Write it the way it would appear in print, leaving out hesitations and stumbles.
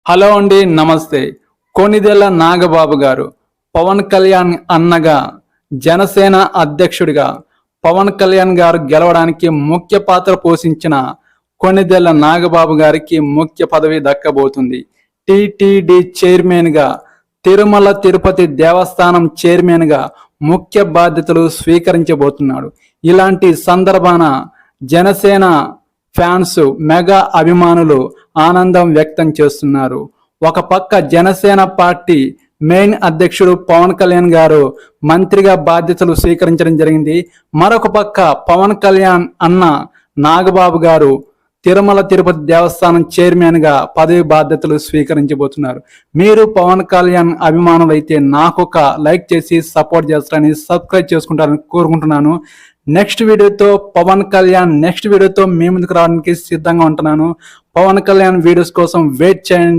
Hello అండి, నమస్తే. కొణిదెల నాగబాబు గారు పవన్ కళ్యాణ్ అన్నగా, జనసేన అధ్యక్షుడిగా పవన్ కళ్యాణ్ గారు గెలవడానికి ముఖ్య పాత్ర పోషించిన కొణిదెల నాగబాబు గారికి ముఖ్య పదవి దక్కబోతుంది. టిటిడి చైర్మన్గా, తిరుమల తిరుపతి దేవస్థానం చైర్మన్గా ముఖ్య బాధ్యతలు స్వీకరించబోతున్నాడు. ఇలాంటి సందర్భాన జనసేన ఫ్యాన్స్, మెగా అభిమానులు ఆనందం వ్యక్తం చేస్తున్నారు. ఒక పక్క జనసేన పార్టీ మెయిన్ అధ్యక్షుడు పవన్ కళ్యాణ్ గారు మంత్రిగా బాధ్యతలు స్వీకరించడం జరిగింది. మరొక పక్క పవన్ కళ్యాణ్ అన్న నాగబాబు గారు తిరుమల తిరుపతి దేవస్థానం చైర్మన్గా పదవి బాధ్యతలు స్వీకరించబోతున్నారు. మీరు పవన్ కళ్యాణ్ అభిమానులైతే నాకు ఒక లైక్ చేసి సపోర్ట్ చేస్తారని, సబ్స్క్రైబ్ చేసుకుంటారని కోరుకుంటున్నాను. నెక్స్ట్ వీడియోతో మీ ముందుకు రావడానికి సిద్ధంగా ఉంటున్నాను. పవన్ కళ్యాణ్ వీడియోస్ కోసం వెయిట్ చేయండి.